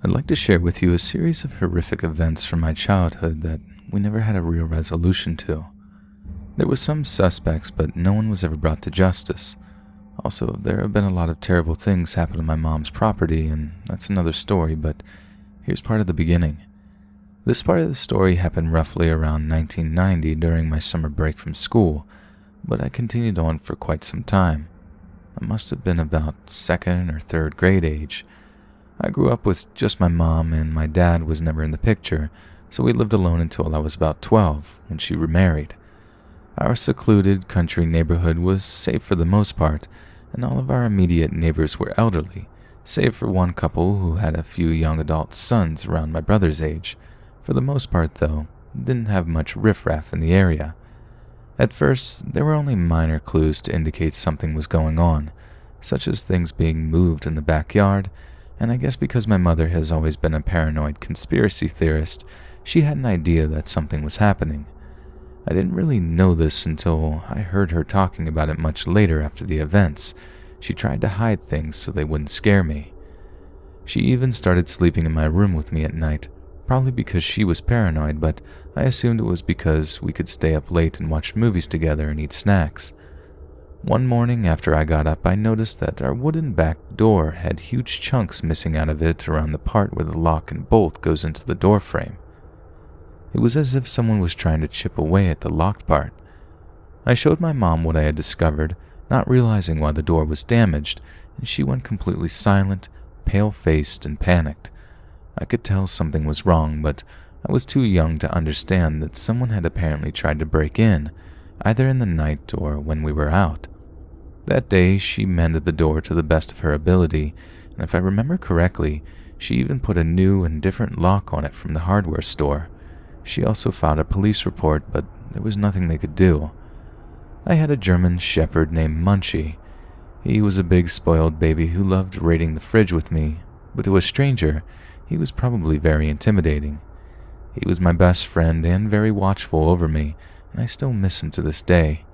I'd like to share with you a series of horrific events from my childhood that we never had a real resolution to. There were some suspects, but no one was ever brought to justice. Also, there have been a lot of terrible things happen on my mom's property, and that's another story, but here's part of the beginning. This part of the story happened roughly around 1990 during my summer break from school, but I continued on for quite some time. I must have been about second or third grade age. I grew up with just my mom, and my dad was never in the picture, so we lived alone until I was about 12, when she remarried. Our secluded country neighborhood was safe for the most part, and all of our immediate neighbors were elderly, save for one couple who had a few young adult sons around my brother's age. For the most part, though, didn't have much riffraff in the area. At first, there were only minor clues to indicate something was going on, such as things being moved in the backyard, and I guess because my mother has always been a paranoid conspiracy theorist, she had an idea that something was happening. I didn't really know this until I heard her talking about it much later after the events. She tried to hide things so they wouldn't scare me. She even started sleeping in my room with me at night, probably because she was paranoid, but I assumed it was because we could stay up late and watch movies together and eat snacks. One morning after I got up, I noticed that our wooden back door had huge chunks missing out of it around the part where the lock and bolt goes into the door frame. It was as if someone was trying to chip away at the locked part. I showed my mom what I had discovered, not realizing why the door was damaged, and she went completely silent, pale-faced, and panicked. I could tell something was wrong, but I was too young to understand that someone had apparently tried to break in, either in the night or when we were out. That day, she mended the door to the best of her ability, and if I remember correctly, she even put a new and different lock on it from the hardware store. She also filed a police report, but there was nothing they could do. I had a German shepherd named Munchie. He was a big spoiled baby who loved raiding the fridge with me, but to a stranger, he was probably very intimidating. He was my best friend and very watchful over me, and I still miss him to this day.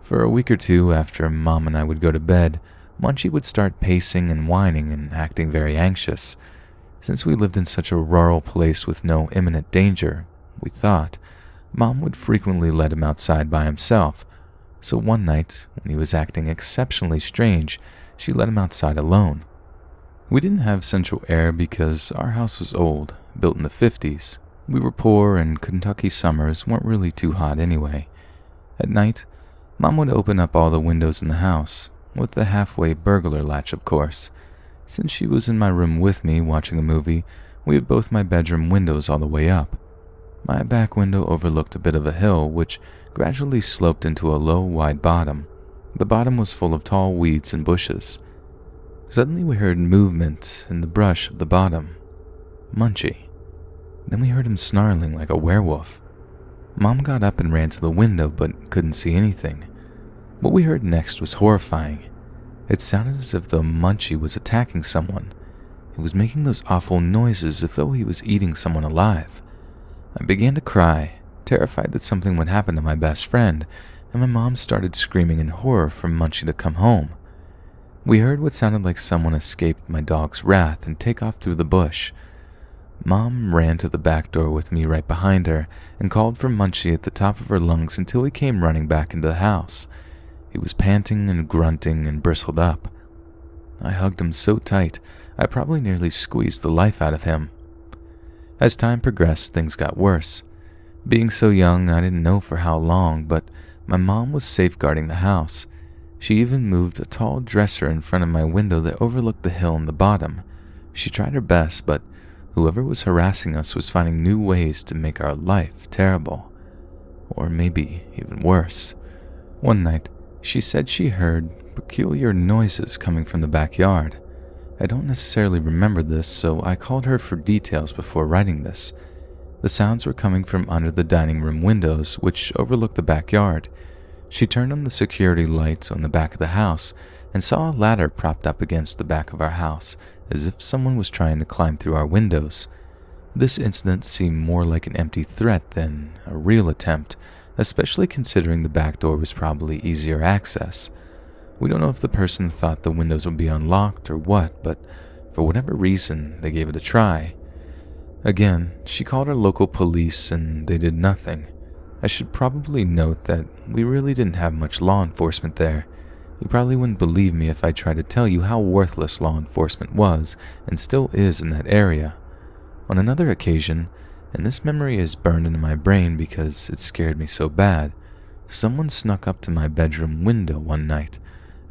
For a week or two after Mom and I would go to bed, Munchie would start pacing and whining and acting very anxious. Since we lived in such a rural place with no imminent danger, we thought, Mom would frequently let him outside by himself, so one night, when he was acting exceptionally strange, she let him outside alone. We didn't have central air because our house was old, built in the 50s. We were poor, and Kentucky summers weren't really too hot anyway. At night, Mom would open up all the windows in the house, with the halfway burglar latch, of course. Since she was in my room with me watching a movie, we had both my bedroom windows all the way up. My back window overlooked a bit of a hill, which gradually sloped into a low, wide bottom. The bottom was full of tall weeds and bushes. Suddenly we heard movement in the brush of the bottom. Munchie. Then we heard him snarling like a werewolf. Mom got up and ran to the window, but couldn't see anything. What we heard next was horrifying. It sounded as if the Munchie was attacking someone. He was making those awful noises as though he was eating someone alive. I began to cry, terrified that something would happen to my best friend, and my mom started screaming in horror for Munchie to come home. We heard what sounded like someone escaped my dog's wrath and take off through the bush. Mom ran to the back door with me right behind her and called for Munchie at the top of her lungs until he came running back into the house. He was panting and grunting and bristled up. I hugged him so tight, I probably nearly squeezed the life out of him. As time progressed, things got worse. Being so young, I didn't know for how long, but my mom was safeguarding the house. She even moved a tall dresser in front of my window that overlooked the hill in the bottom. She tried her best, but whoever was harassing us was finding new ways to make our life terrible. Or maybe even worse. One night, she said she heard peculiar noises coming from the backyard. I don't necessarily remember this, so I called her for details before writing this. The sounds were coming from under the dining room windows, which overlooked the backyard. She turned on the security lights on the back of the house and saw a ladder propped up against the back of our house, as if someone was trying to climb through our windows. This incident seemed more like an empty threat than a real attempt, especially considering the back door was probably easier access. We don't know if the person thought the windows would be unlocked or what, but For whatever reason, they gave it a try. Again, she called our local police and they did nothing. I should probably note that we really didn't have much law enforcement there. You probably wouldn't believe me if I tried to tell you how worthless law enforcement was and still is in that area. On another occasion, and this memory is burned into my brain because it scared me so bad, someone snuck up to my bedroom window one night.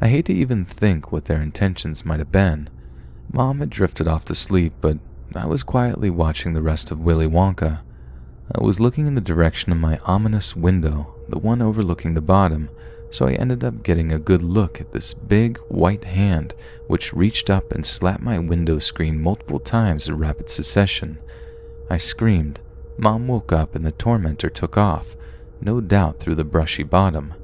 I hate to even think what their intentions might have been. Mom had drifted off to sleep, but I was quietly watching the rest of Willy Wonka. I was looking in the direction of my ominous window, the one overlooking the bottom, so I ended up getting a good look at this big white hand which reached up and slapped my window screen multiple times in rapid succession. I screamed. Mom woke up and the tormentor took off, no doubt through the brushy bottom.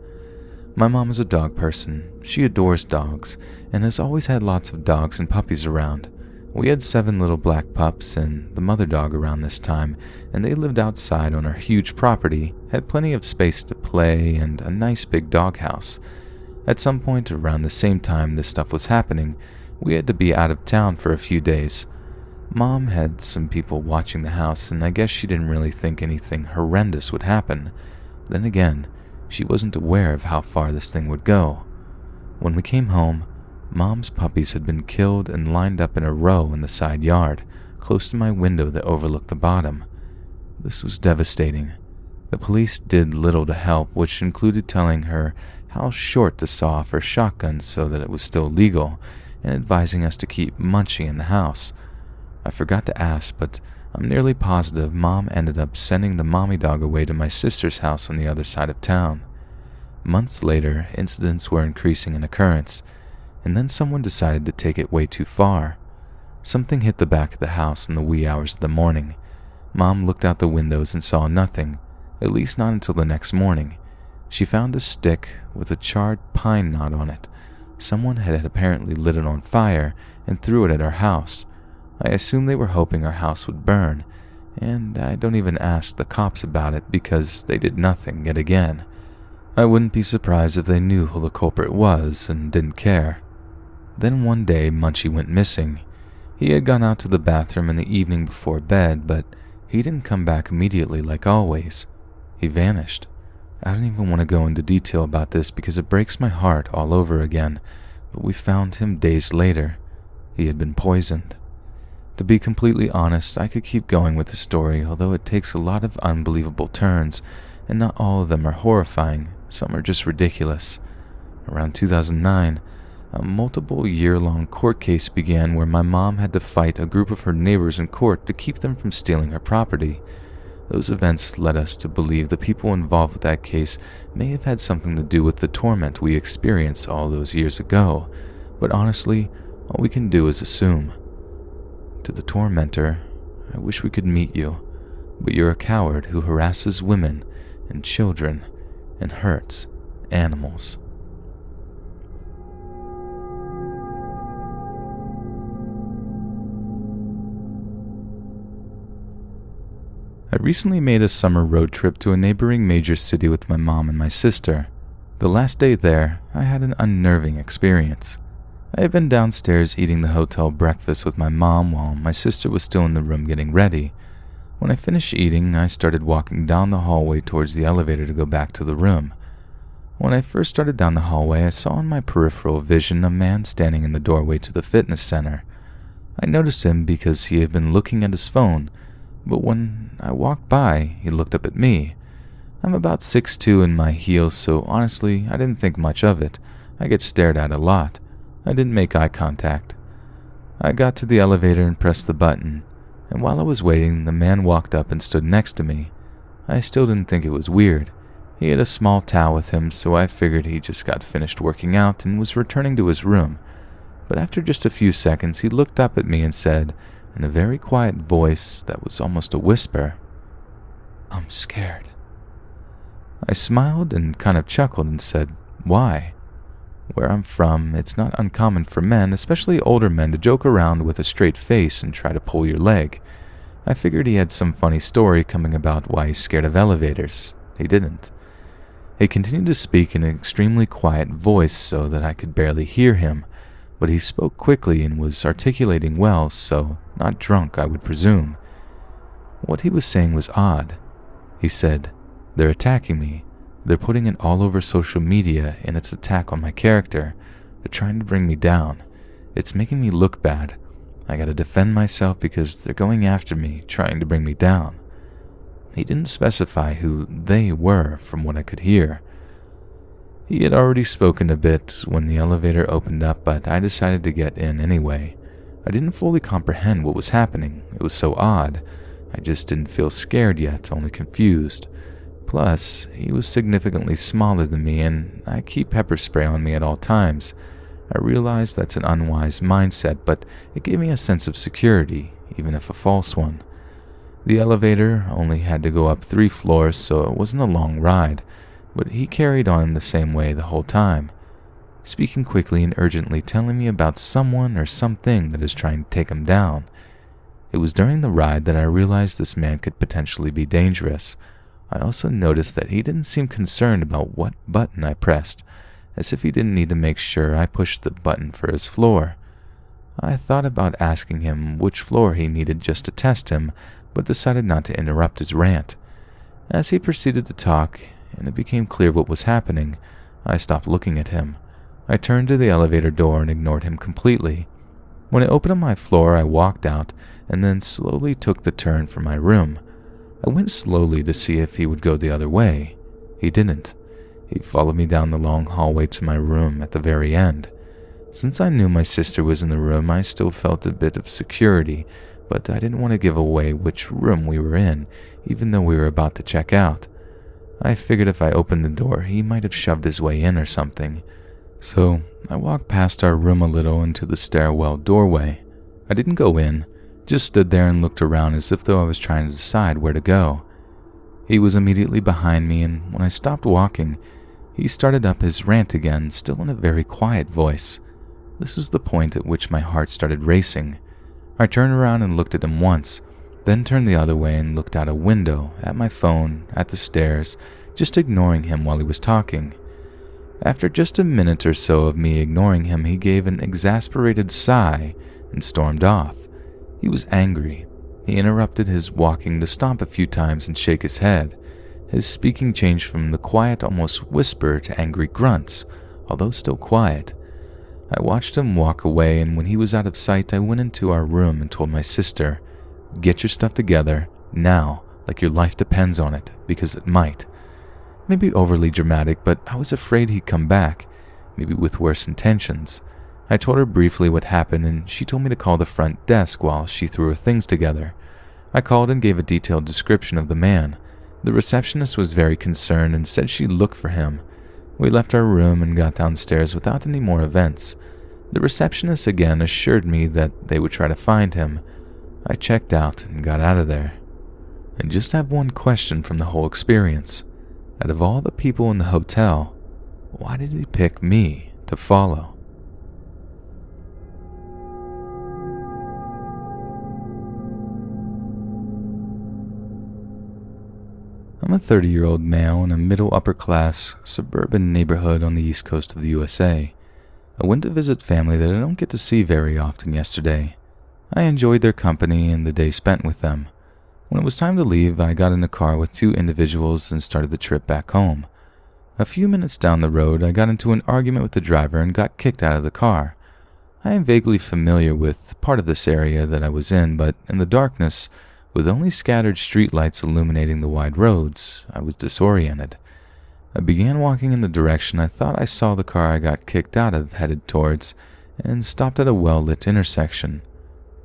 My mom is a dog person. She adores dogs and has always had lots of dogs and puppies around. We had 7 little black pups and the mother dog around this time, and they lived outside on our huge property, had plenty of space to play, and a nice big doghouse. At some point around the same time this stuff was happening, we had to be out of town for a few days. Mom had some people watching the house, and I guess she didn't really think anything horrendous would happen. Then again, she wasn't aware of how far this thing would go. When we came home, Mom's puppies had been killed and lined up in a row in the side yard, close to my window that overlooked the bottom. This was devastating. The police did little to help, which included telling her how short to saw off her shotgun so that it was still legal, and advising us to keep Munchie in the house. I forgot to ask, but I'm nearly positive Mom ended up sending the mommy dog away to my sister's house on the other side of town. Months later, incidents were increasing in occurrence, and then someone decided to take it way too far. Something hit the back of the house in the wee hours of the morning. Mom looked out the windows and saw nothing, at least not until the next morning. She found a stick with a charred pine knot on it. Someone had apparently lit it on fire and threw it at our house. I assume they were hoping our house would burn, and I don't even ask the cops about it because they did nothing yet again. I wouldn't be surprised if they knew who the culprit was and didn't care. Then one day, Munchie went missing. He had gone out to the bathroom in the evening before bed, but he didn't come back immediately like always. He vanished. I don't even want to go into detail about this because it breaks my heart all over again, but we found him days later. He had been poisoned. To be completely honest, I could keep going with the story, although it takes a lot of unbelievable turns, and not all of them are horrifying. Some are just ridiculous. Around 2009, a multiple-year-long court case began where my mom had to fight a group of her neighbors in court to keep them from stealing her property. Those events led us to believe the people involved with that case may have had something to do with the torment we experienced all those years ago, but honestly, all we can do is assume. To the tormentor, I wish we could meet you, but you're a coward who harasses women and children and hurts animals. I recently made a summer road trip to a neighboring major city with my mom and my sister. The last day there, I had an unnerving experience. I had been downstairs eating the hotel breakfast with my mom while my sister was still in the room getting ready. When I finished eating, I started walking down the hallway towards the elevator to go back to the room. When I first started down the hallway, I saw in my peripheral vision a man standing in the doorway to the fitness center. I noticed him because he had been looking at his phone, but when I walked by, he looked up at me. I'm about 6'2" in my heels, so honestly, I didn't think much of it. I get stared at a lot. I didn't make eye contact. I got to the elevator and pressed the button, and while I was waiting, the man walked up and stood next to me. I still didn't think it was weird. He had a small towel with him, so I figured he just got finished working out and was returning to his room. But after just a few seconds, he looked up at me and said, in a very quiet voice that was almost a whisper, "I'm scared." I smiled and kind of chuckled and said, "Why?" Where I'm from, it's not uncommon for men, especially older men, to joke around with a straight face and try to pull your leg. I figured he had some funny story coming about why he's scared of elevators. He didn't. He continued to speak in an extremely quiet voice so that I could barely hear him, but he spoke quickly and was articulating well, so not drunk, I would presume. What he was saying was odd. He said, "They're attacking me. They're putting it all over social media in its attack on my character. They're trying to bring me down. It's making me look bad. I gotta defend myself because they're going after me, trying to bring me down." He didn't specify who they were from what I could hear. He had already spoken a bit when the elevator opened up, but I decided to get in anyway. I didn't fully comprehend what was happening. It was so odd. I just didn't feel scared yet, only confused. Plus, he was significantly smaller than me, and I keep pepper spray on me at all times. I realized that's an unwise mindset, but it gave me a sense of security, even if a false one. The elevator only had to go up 3 floors, so it wasn't a long ride, but he carried on the same way the whole time, speaking quickly and urgently, telling me about someone or something that is trying to take him down. It was during the ride that I realized this man could potentially be dangerous. I also noticed that he didn't seem concerned about what button I pressed, as if he didn't need to make sure I pushed the button for his floor. I thought about asking him which floor he needed just to test him, but decided not to interrupt his rant. As he proceeded to talk, and it became clear what was happening, I stopped looking at him. I turned to the elevator door and ignored him completely. When it opened on my floor, I walked out and then slowly took the turn for my room. I went slowly to see if he would go the other way. He didn't. He followed me down the long hallway to my room at the very end. Since I knew my sister was in the room, I still felt a bit of security, but I didn't want to give away which room we were in, even though we were about to check out. I figured if I opened the door, he might have shoved his way in or something. So I walked past our room a little into the stairwell doorway. I didn't go in, just stood there and looked around as if though I was trying to decide where to go. He was immediately behind me, and when I stopped walking, he started up his rant again, still in a very quiet voice. This was the point at which my heart started racing. I turned around and looked at him once, then turned the other way and looked out a window, at my phone, at the stairs, just ignoring him while he was talking. After just a minute or so of me ignoring him, he gave an exasperated sigh and stormed off. He was angry. He interrupted his walking to stomp a few times and shake his head. His speaking changed from the quiet, almost whisper, to angry grunts, although still quiet. I watched him walk away, and when he was out of sight, I went into our room and told my sister, "Get your stuff together, now, like your life depends on it, because it might." Maybe overly dramatic, but I was afraid he'd come back, maybe with worse intentions. I told her briefly what happened, and she told me to call the front desk while she threw her things together. I called and gave a detailed description of the man. The receptionist was very concerned and said she'd look for him. We left our room and got downstairs without any more events. The receptionist again assured me that they would try to find him. I checked out and got out of there. I just have one question from the whole experience. Out of all the people in the hotel, why did he pick me to follow? I'm a 30-year-old male in a middle-upper-class suburban neighborhood on the east coast of the USA. I went to visit family that I don't get to see very often yesterday. I enjoyed their company and the day spent with them. When it was time to leave, I got in a car with 2 individuals and started the trip back home. A few minutes down the road, I got into an argument with the driver and got kicked out of the car. I am vaguely familiar with part of this area that I was in, but in the darkness, with only scattered streetlights illuminating the wide roads, I was disoriented. I began walking in the direction I thought I saw the car I got kicked out of headed towards, and stopped at a well-lit intersection.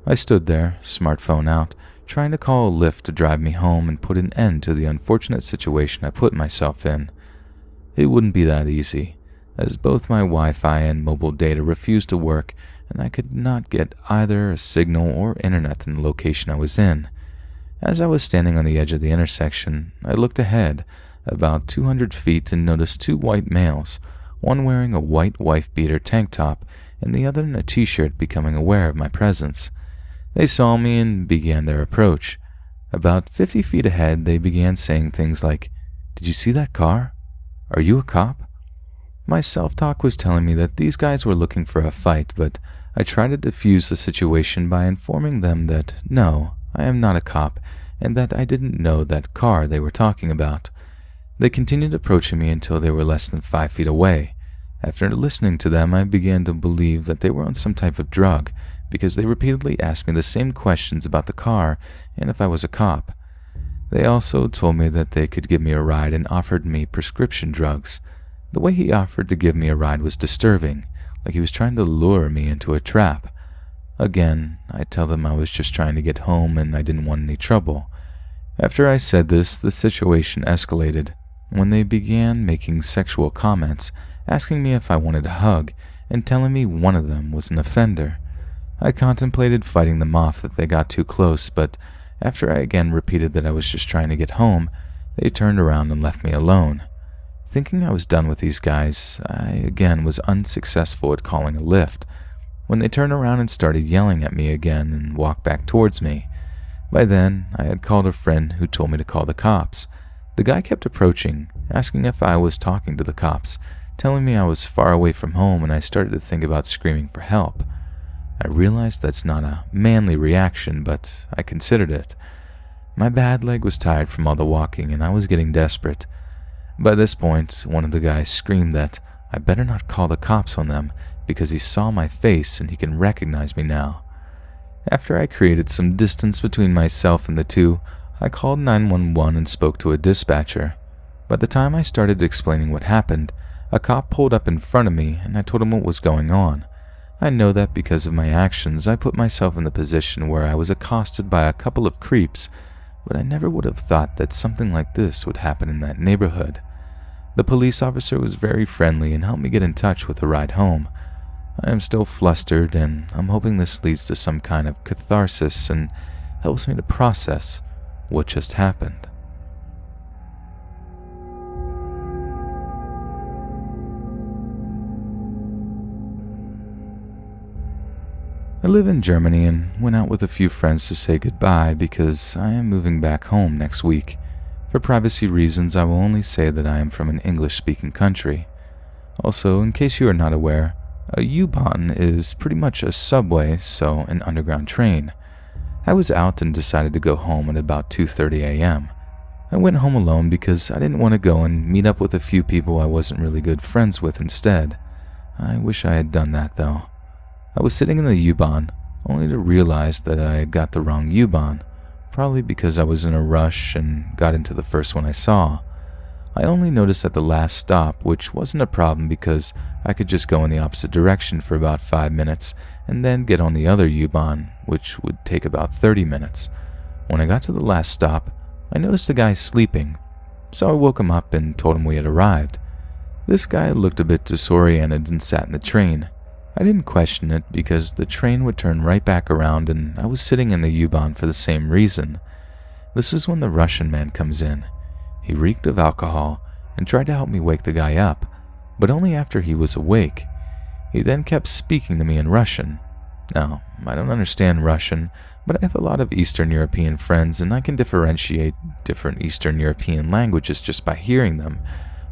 I stood there, smartphone out, trying to call a Lyft to drive me home and put an end to the unfortunate situation I put myself in. It wouldn't be that easy, as both my Wi-Fi and mobile data refused to work, and I could not get either a signal or internet in the location I was in. As I was standing on the edge of the intersection, I looked ahead, about 200 feet, and noticed 2 white males, one wearing a white wife-beater tank top and the other in a t-shirt, becoming aware of my presence. They saw me and began their approach. About 50 feet ahead, they began saying things like, "Did you see that car? Are you a cop?" My self-talk was telling me that these guys were looking for a fight, but I tried to defuse the situation by informing them that no, I am not a cop, and that I didn't know that car they were talking about. They continued approaching me until they were less than 5 feet away. After listening to them, I began to believe that they were on some type of drug, because they repeatedly asked me the same questions about the car and if I was a cop. They also told me that they could give me a ride and offered me prescription drugs. The way he offered to give me a ride was disturbing, like he was trying to lure me into a trap. Again, I tell them I was just trying to get home and I didn't want any trouble. After I said this, the situation escalated when they began making sexual comments, asking me if I wanted a hug, and telling me one of them was an offender. I contemplated fighting them off if they got too close, but after I again repeated that I was just trying to get home, they turned around and left me alone. Thinking I was done with these guys, I again was unsuccessful at calling a lift, when they turned around and started yelling at me again and walked back towards me. By then, I had called a friend who told me to call the cops. The guy kept approaching, asking if I was talking to the cops, telling me I was far away from home, and I started to think about screaming for help. I realized that's not a manly reaction, but I considered it. My bad leg was tired from all the walking, and I was getting desperate. By this point, one of the guys screamed that I better not call the cops on them because he saw my face and he can recognize me now. After I created some distance between myself and the two, I called 911 and spoke to a dispatcher. By the time I started explaining what happened, a cop pulled up in front of me and I told him what was going on. I know that because of my actions, I put myself in the position where I was accosted by a couple of creeps, but I never would have thought that something like this would happen in that neighborhood. The police officer was very friendly and helped me get in touch with a ride home. I am still flustered, and I'm hoping this leads to some kind of catharsis and helps me to process what just happened. I live in Germany and went out with a few friends to say goodbye because I am moving back home next week. For privacy reasons, I will only say that I am from an English-speaking country. Also, in case you are not aware, a U-Bahn is pretty much a subway, so an underground train. I was out and decided to go home at about 2:30 a.m. I went home alone because I didn't want to go and meet up with a few people I wasn't really good friends with instead. I wish I had done that though. I was sitting in the U-Bahn, only to realize that I had got the wrong U-Bahn, probably because I was in a rush and got into the first one I saw. I only noticed at the last stop, which wasn't a problem because I could just go in the opposite direction for about 5 minutes and then get on the other U-Bahn, which would take about 30 minutes. When I got to the last stop, I noticed a guy sleeping, so I woke him up and told him we had arrived. This guy looked a bit disoriented and sat in the train. I didn't question it because the train would turn right back around and I was sitting in the U-Bahn for the same reason. This is when the Russian man comes in. He reeked of alcohol and tried to help me wake the guy up, but only after he was awake. He then kept speaking to me in Russian. Now, I don't understand Russian, but I have a lot of Eastern European friends and I can differentiate different Eastern European languages just by hearing them.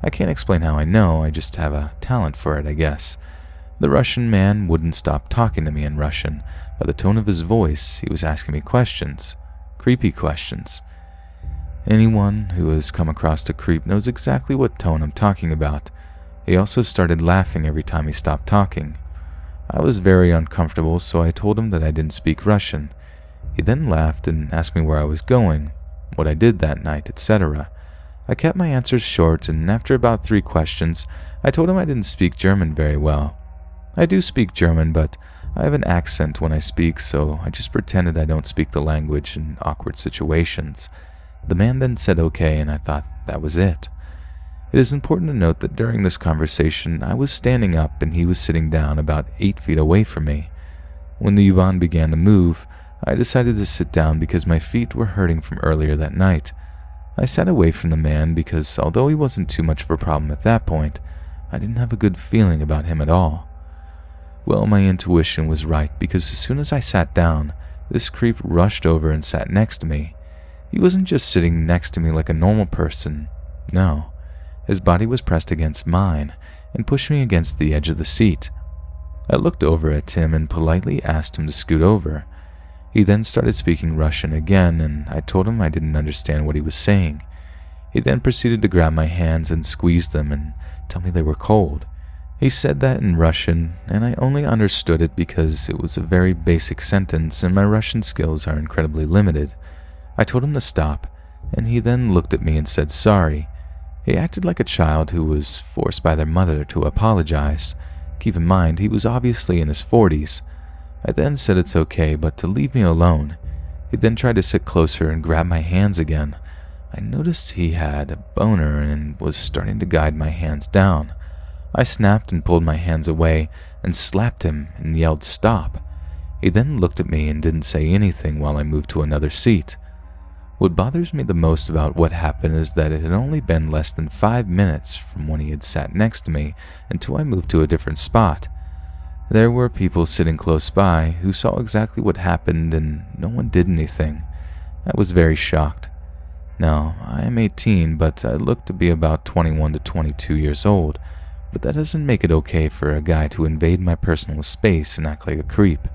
I can't explain how I know, I just have a talent for it, I guess. The Russian man wouldn't stop talking to me in Russian. By the tone of his voice, he was asking me questions. Creepy questions. Anyone who has come across a creep knows exactly what tone I'm talking about. He also started laughing every time he stopped talking. I was very uncomfortable, so I told him that I didn't speak Russian. He then laughed and asked me where I was going, what I did that night, etc. I kept my answers short, and after about 3 questions, I told him I didn't speak German very well. I do speak German, but I have an accent when I speak, so I just pretended I don't speak the language in awkward situations. The man then said okay, and I thought that was it. It is important to note that during this conversation, I was standing up and he was sitting down about 8 feet away from me. When the U-Bahn began to move, I decided to sit down because my feet were hurting from earlier that night. I sat away from the man because although he wasn't too much of a problem at that point, I didn't have a good feeling about him at all. Well, my intuition was right because as soon as I sat down, this creep rushed over and sat next to me. He wasn't just sitting next to me like a normal person. No, his body was pressed against mine, and pushed me against the edge of the seat. I looked over at Tim and politely asked him to scoot over. He then started speaking Russian again, and I told him I didn't understand what he was saying. He then proceeded to grab my hands and squeeze them and tell me they were cold. He said that in Russian, and I only understood it because it was a very basic sentence and my Russian skills are incredibly limited. I told him to stop, and he then looked at me and said sorry. He acted like a child who was forced by their mother to apologize. Keep in mind, he was obviously in his 40s. I then said it's okay, but to leave me alone. He then tried to sit closer and grab my hands again. I noticed he had a boner and was starting to guide my hands down. I snapped and pulled my hands away and slapped him and yelled stop. He then looked at me and didn't say anything while I moved to another seat. What bothers me the most about what happened is that it had only been less than 5 minutes from when he had sat next to me until I moved to a different spot. There were people sitting close by who saw exactly what happened and no one did anything. I was very shocked. Now, I am 18, but I look to be about 21 to 22 years old, but that doesn't make it okay for a guy to invade my personal space and act like a creep.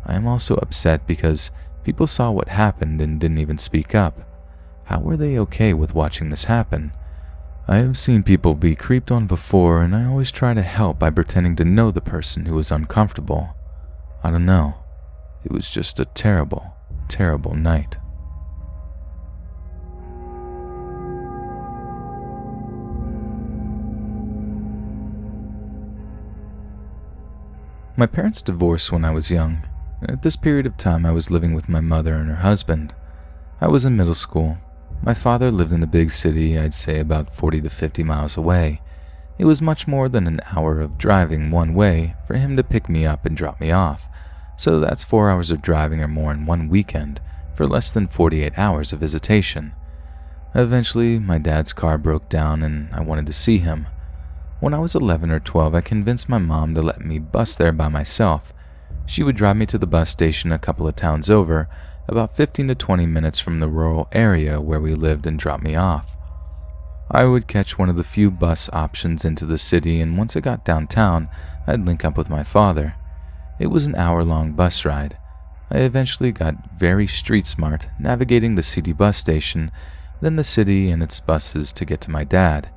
I am also upset because people saw what happened and didn't even speak up. How were they okay with watching this happen? I have seen people be creeped on before, and I always try to help by pretending to know the person who was uncomfortable. I don't know. It was just a terrible, terrible night. My parents divorced when I was young. At this period of time, I was living with my mother and her husband. I was in middle school. My father lived in a big city, I'd say about 40 to 50 miles away. It was much more than an hour of driving one way for him to pick me up and drop me off, so that's 4 hours of driving or more in one weekend for less than 48 hours of visitation. Eventually, my dad's car broke down and I wanted to see him. When I was 11 or 12, I convinced my mom to let me bus there by myself. She would drive me to the bus station a couple of towns over, about 15 to 20 minutes from the rural area where we lived, and drop me off. I would catch one of the few bus options into the city, and once I got downtown, I'd link up with my father. It was an hour-long bus ride. I eventually got very street smart, navigating the city bus station, then the city and its buses to get to my dad.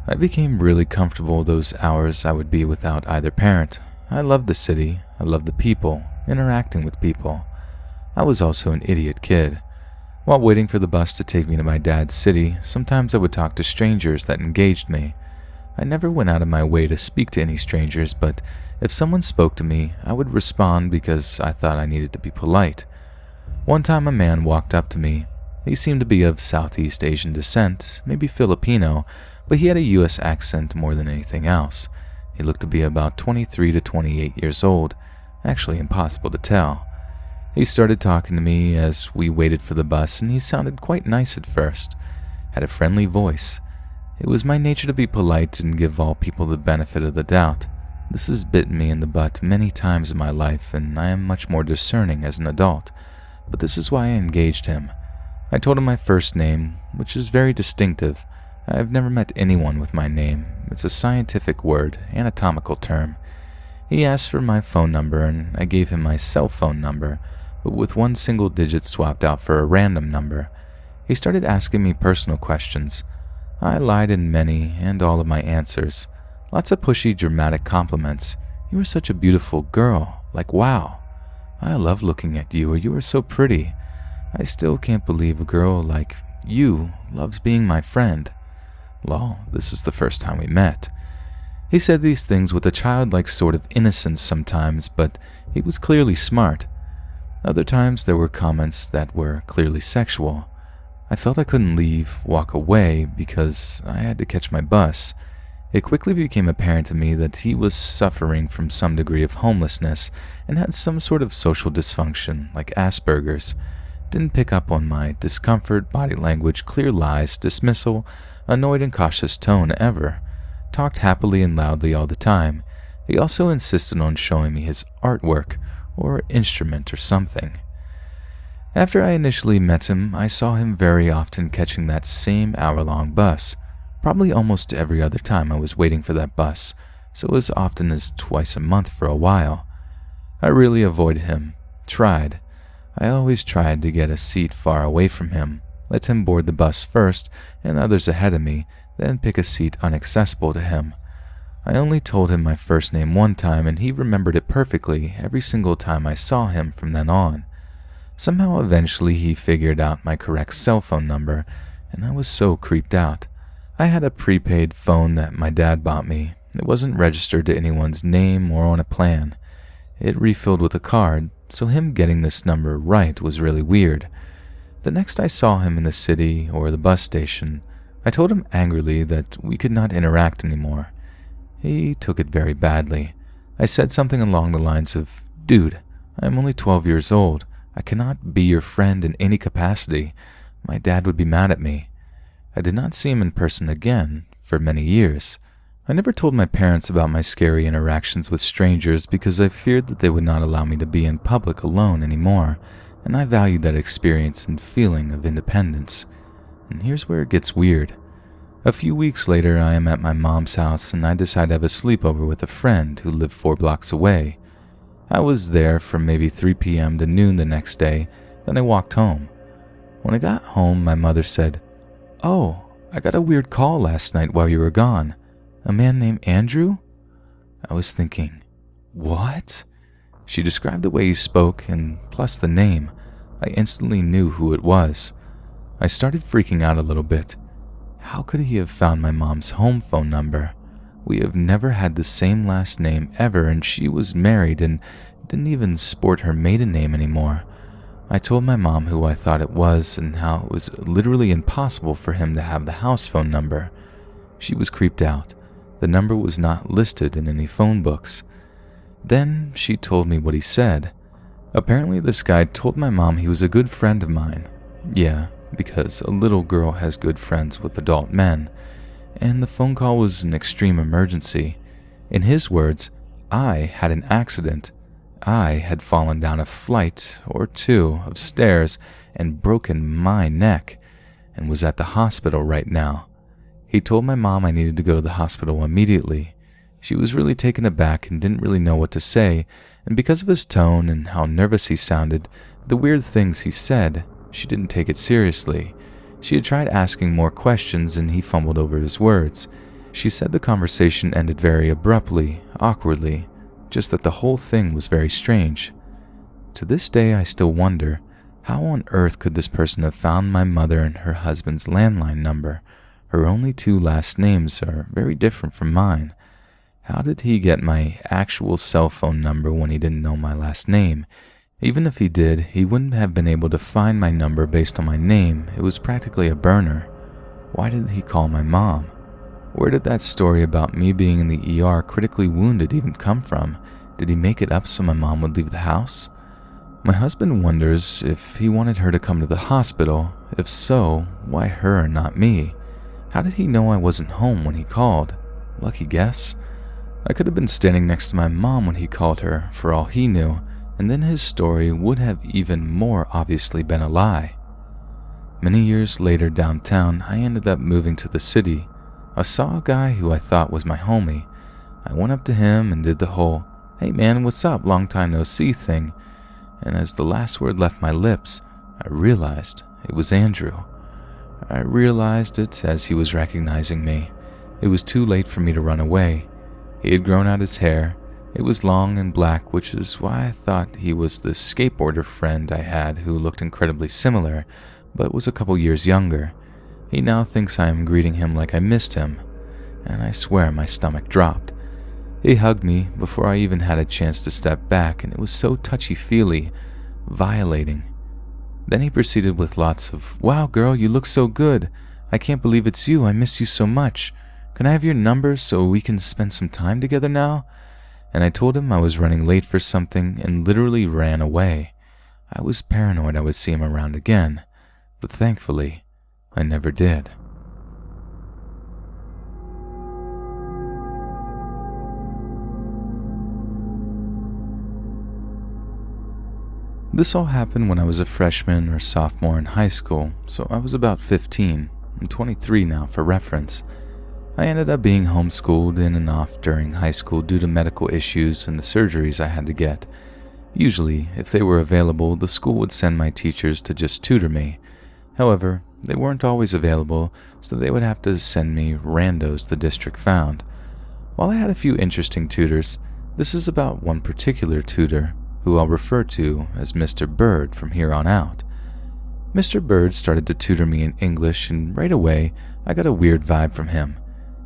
I became really comfortable those hours I would be without either parent. I loved the city, I loved the people, interacting with people. I was also an idiot kid. While waiting for the bus to take me to my dad's city, sometimes I would talk to strangers that engaged me. I never went out of my way to speak to any strangers, but if someone spoke to me, I would respond because I thought I needed to be polite. One time a man walked up to me. He seemed to be of Southeast Asian descent, maybe Filipino, but he had a U.S. accent more than anything else. He looked to be about 23 to 28 years old, actually impossible to tell. He started talking to me as we waited for the bus, and he sounded quite nice at first, had a friendly voice. It was my nature to be polite and give all people the benefit of the doubt. This has bitten me in the butt many times in my life, and I am much more discerning as an adult, but this is why I engaged him. I told him my first name, which is very distinctive. I have never met anyone with my name. It's a scientific word, anatomical term. He asked for my phone number, and I gave him my cell phone number, but with one single digit swapped out for a random number. He started asking me personal questions. I lied in many and all of my answers. Lots of pushy, dramatic compliments. You are such a beautiful girl. Like, wow. I love looking at you, or you are so pretty. I still can't believe a girl like you loves being my friend. Lol, this is the first time we met. He said these things with a childlike sort of innocence sometimes, but he was clearly smart. Other times there were comments that were clearly sexual. I felt I couldn't walk away because I had to catch my bus. It quickly became apparent to me that he was suffering from some degree of homelessness and had some sort of social dysfunction, like Asperger's. Didn't pick up on my discomfort, body language, clear lies, dismissal, annoyed and cautious tone ever. Talked happily and loudly all the time. He also insisted on showing me his artwork, or instrument or something. After I initially met him, I saw him very often catching that same hour-long bus. probably almost every other time I was waiting for that bus, so as often as twice a month for a while. I really avoided him, tried. I always tried to get a seat far away from him, let him board the bus first and others ahead of me, then pick a seat inaccessible to him. I only told him my first name one time and he remembered it perfectly every single time I saw him from then on. Somehow eventually he figured out my correct cell phone number, and I was so creeped out. I had a prepaid phone that my dad bought me. It wasn't registered to anyone's name or on a plan. It refilled with a card, so him getting this number right was really weird. The next I saw him in the city or the bus station, I told him angrily that we could not interact anymore. He took it very badly. I said something along the lines of, "Dude, I'm only 12 years old. I cannot be your friend in any capacity. My dad would be mad at me." I did not see him in person again for many years. I never told my parents about my scary interactions with strangers because I feared that they would not allow me to be in public alone anymore, and I valued that experience and feeling of independence. And here's where it gets weird. A few weeks later, I am at my mom's house and I decide to have a sleepover with a friend who lived 4 blocks away. I was there from maybe 3 p.m. to noon the next day, then I walked home. When I got home, my mother said, "Oh, I got a weird call last night while you were gone. A man named Andrew?" I was thinking, what? She described the way he spoke and plus the name. I instantly knew who it was. I started freaking out a little bit. How could he have found my mom's home phone number? We have never had the same last name ever, and she was married and didn't even sport her maiden name anymore. I told my mom who I thought it was and how it was literally impossible for him to have the house phone number. She was creeped out. The number was not listed in any phone books. Then she told me what he said. Apparently this guy told my mom he was a good friend of mine. Yeah, because a little girl has good friends with adult men. And the phone call was an extreme emergency. In his words, I had an accident. I had fallen down a flight or 2 of stairs and broken my neck and was at the hospital right now. He told my mom I needed to go to the hospital immediately. She was really taken aback and didn't really know what to say, and because of his tone and how nervous he sounded, the weird things he said, she didn't take it seriously. She had tried asking more questions and he fumbled over his words. She said the conversation ended very abruptly, awkwardly, just that the whole thing was very strange. To this day I still wonder, how on earth could this person have found my mother and her husband's landline number? Her only 2 last names are very different from mine. How did he get my actual cell phone number when he didn't know my last name? Even if he did, he wouldn't have been able to find my number based on my name. It was practically a burner. Why did he call my mom? Where did that story about me being in the ER critically wounded even come from? Did he make it up so my mom would leave the house? My husband wonders if he wanted her to come to the hospital. If so, why her and not me? How did he know I wasn't home when he called? Lucky guess. I could have been standing next to my mom when he called her, for all he knew, and then his story would have even more obviously been a lie. Many years later downtown, I ended up moving to the city. I saw a guy who I thought was my homie. I went up to him and did the whole, "Hey man, what's up, long time no see" thing, and as the last word left my lips, I realized it was Andrew. I realized it as he was recognizing me. It was too late for me to run away. He had grown out his hair. It was long and black, which is why I thought he was the skateboarder friend I had who looked incredibly similar, but was a couple years younger. He now thinks I am greeting him like I missed him, and I swear my stomach dropped. He hugged me before I even had a chance to step back, and it was so touchy-feely, violating. Then he proceeded with lots of, "Wow, girl, you look so good. I can't believe it's you. I miss you so much. Can I have your number so we can spend some time together now?" And I told him I was running late for something and literally ran away. I was paranoid I would see him around again, but thankfully, I never did. This all happened when I was a freshman or sophomore in high school, so I was about 15. I'm 23 now for reference. I ended up being homeschooled in and off during high school due to medical issues and the surgeries I had to get. Usually, if they were available, the school would send my teachers to just tutor me. However, they weren't always available, so they would have to send me randos the district found. While I had a few interesting tutors, this is about one particular tutor, who I'll refer to as Mr. Bird from here on out. Mr. Bird started to tutor me in English, and right away, I got a weird vibe from him.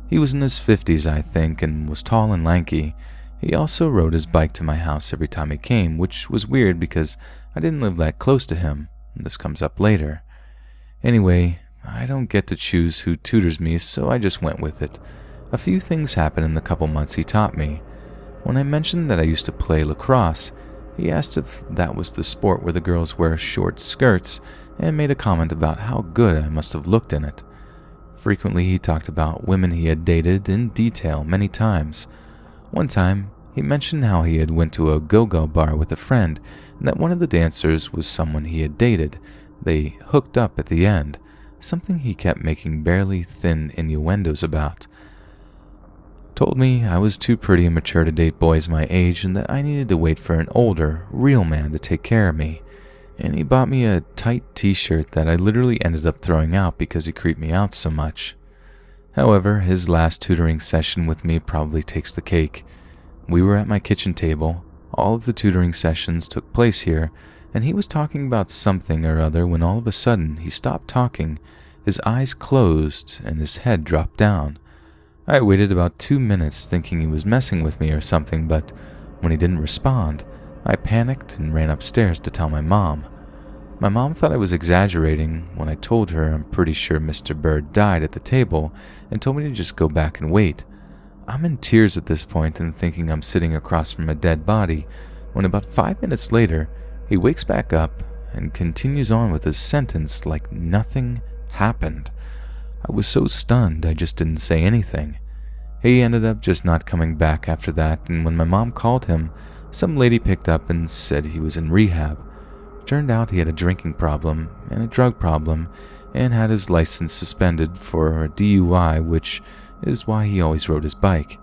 He was in his 50s, I think, and was tall and lanky. He also rode his bike to my house every time he came, which was weird because I didn't live that close to him. This comes up later. Anyway, I don't get to choose who tutors me, so I just went with it. A few things happened in the couple months he taught me. When I mentioned that I used to play lacrosse, he asked if that was the sport where the girls wear short skirts and made a comment about how good I must have looked in it. Frequently, he talked about women he had dated in detail many times. One time, he mentioned how he had went to a go-go bar with a friend and that one of the dancers was someone he had dated. They hooked up at the end, something he kept making barely thin innuendos about. Told me I was too pretty and mature to date boys my age and that I needed to wait for an older, real man to take care of me. And he bought me a tight t-shirt that I literally ended up throwing out because he creeped me out so much. However, his last tutoring session with me probably takes the cake. We were at my kitchen table. All of the tutoring sessions took place here, and he was talking about something or other when all of a sudden he stopped talking, his eyes closed, and his head dropped down. I waited about 2 minutes thinking he was messing with me or something, but when he didn't respond, I panicked and ran upstairs to tell my mom. My mom thought I was exaggerating when I told her I'm pretty sure Mr. Bird died at the table and told me to just go back and wait. I'm in tears at this point and thinking I'm sitting across from a dead body when about 5 minutes later, he wakes back up and continues on with his sentence like nothing happened. I was so stunned I just didn't say anything. He ended up just not coming back after that, and when my mom called him, some lady picked up and said he was in rehab. Turned out he had a drinking problem and a drug problem and had his license suspended for a DUI, which is why he always rode his bike.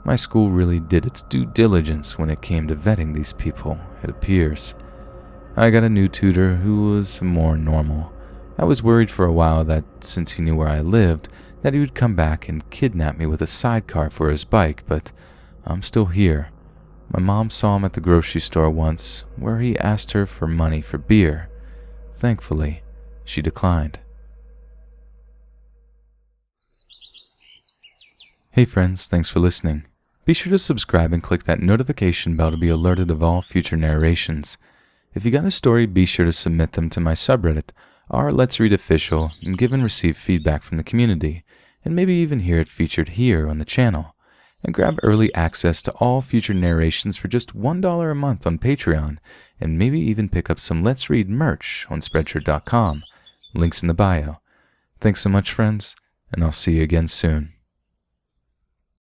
My school really did its due diligence when it came to vetting these people, it appears. I got a new tutor who was more normal. I was worried for a while that since he knew where I lived, that he would come back and kidnap me with a sidecar for his bike, but I'm still here. My mom saw him at the grocery store once, where he asked her for money for beer. Thankfully, she declined. Hey friends, thanks for listening. Be sure to subscribe and click that notification bell to be alerted of all future narrations. If you got a story, be sure to submit them to my subreddit, Let's Read Official, and give and receive feedback from the community, and maybe even hear it featured here on the channel. And grab early access to all future narrations for just $1 a month on Patreon, and maybe even pick up some Let's Read merch on Spreadshirt.com. Links in the bio. Thanks so much, friends, and I'll see you again soon.